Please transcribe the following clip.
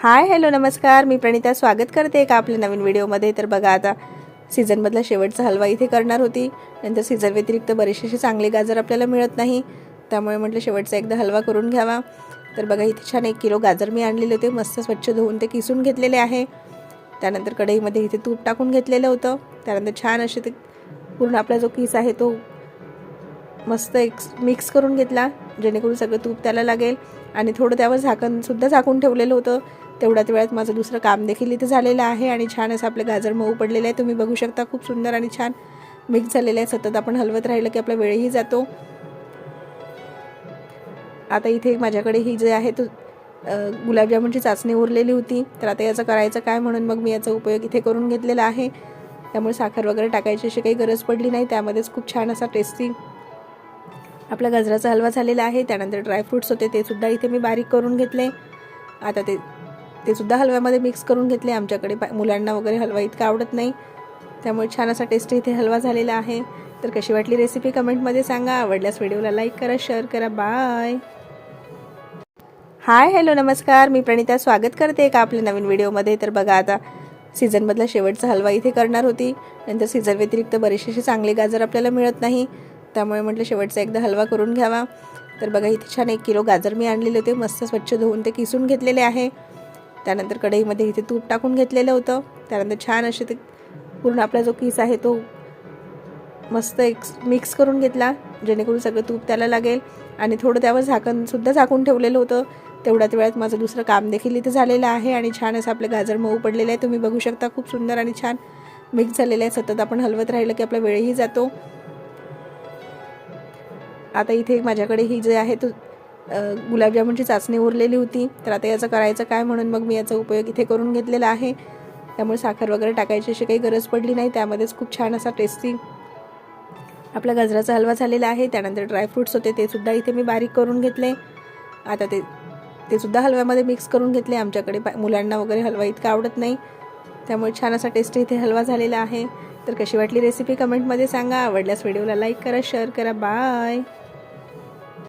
Hi hello नमस्कार, मी प्रणिता स्वागत करते एका आपल्या नवीन व्हिडिओमध्ये। तर बघा, आता सीझनमधला शेवटचा हलवा इथे करणार होती। नंतर सीझन व्यतिरिक्त बरेचसे असे चांगले गाजर आपल्याला मिळत नाही, त्यामुळे म्हटलं शेवटचा एकदा हलवा करून घ्यावा। तर बघा, इथे छान 1 किलो गाजर मी आणलेले होते, मस्त स्वच्छ धुवून ते किसून घेतलेले आहे। त्यानंतर कढईमध्ये इथे तूप टाकून घेतलेलं होतं। त्यानंतर छान असे ते पूर्ण आपला जो किस आहे तो मस्त मिक्स करून घेतला, जेणेकरून सगळं तूप त्याला लागेल। आणि थोडं त्यावर झाकणसुद्धा झाकून ठेवलेलं होतं। तेवढ्याच वेळात माझं दुसरं काम देखील इथे झालेलं आहे आणि छान असं आपले गाजर मऊ पडलेले आहे। तुम्ही बघू शकता, खूप सुंदर आणि छान मिक्स झालेलं आहे। सतत आपण हलवत राहिलं की आपला वेळही जातो। आता इथे माझ्याकडे ही जे आहे तो गुलाबजामुनची चाचणी उरलेली होती। तर आता याचं करायचं काय म्हणून मग मी याचा उपयोग इथे करून घेतलेला आहे। त्यामुळे साखर वगैरे टाकायची अशी काही गरज पडली नाही। त्यामध्येच खूप छान असा टेस्टी आपला गाजराचा हलवा झालेला आहे। त्यानंतर ड्रायफ्रूट्स होते, ते सुद्धा इथे मी बारीक करून घेतले। आता ते सुद्धा हलव्यामध्ये मिक्स करून घेतले। आमच्याकडे मुलांना वगैरे हलवा इतका आवडत नाही, त्यामुळे छान असा टेस्टी इथे हलवा झालेला आहे। तर कशी वाटली रेसिपी कमेंटमध्ये सांगा। आवडल्यास व्हिडिओला लाईक करा, शेअर करा। बाय। हाय हॅलो नमस्कार, मी प्रणिता स्वागत करते एका आपल्या नवीन व्हिडिओमध्ये। तर बघा, आता सीझनमधला शेवटचा हलवा इथे करणार होती। नंतर सीझन व्यतिरिक्त बरेचसे असे चांगले गाजर आपल्याला मिळत नाही, त्यामुळे म्हटलं शेवटचा एकदा हलवा करून घ्यावा। तर बघा, इथे छान 1 किलो गाजर मी आणलेले होते, मस्त स्वच्छ धुवून ते किसून घेतलेले आहे। त्यानंतर कढईमध्ये इथे तूप टाकून घेतलेलं होतं। त्यानंतर छान असे ते पूर्ण आपला जो किस आहे तो मस्त मिक्स करून घेतला, जेणेकरून सगळं तूप त्याला लागेल। आणि थोडं त्यावर झाकणसुद्धा झाकून ठेवलेलं होतं। तेवढ्याच वेळात माझं दुसरं काम देखील इथे झालेलं आहे आणि छान असं आपले गाजर मऊ पडलेले आहे। तुम्ही बघू शकता, खूप सुंदर आणि छान मिक्स झालेलं आहे। सतत आपण हलवत राहिलं की आपला वेळही जातो। आता इथे माझ्याकडे ही जे आहे तो गुलाबजामुनची चाचणी उरलेली होती। तर आता याचं करायचं काय म्हणून मग मी याचा उपयोग इथे करून घेतलेला आहे। त्यामुळे साखर वगैरे टाकायची अशी काही गरज पडली नाही। त्यामध्येच खूप छान असा टेस्टी आपला गाजराचा हलवा झालेला आहे। त्यानंतर ड्रायफ्रूट्स होते, ते सुद्धा इथे मी बारीक करून घेतले। आता ते सुद्धा हलव्यामध्ये मिक्स करून घेतले। आमच्याकडे मुलांना वगैरे हलवा इतका आवडत नाही, त्यामुळे छान असा टेस्टी इथे हलवा झालेला आहे। तर कशी वाटली रेसिपी कमेंटमध्ये सांगा। आवडल्यास व्हिडिओला लाईक करा, शेअर करा। बाय।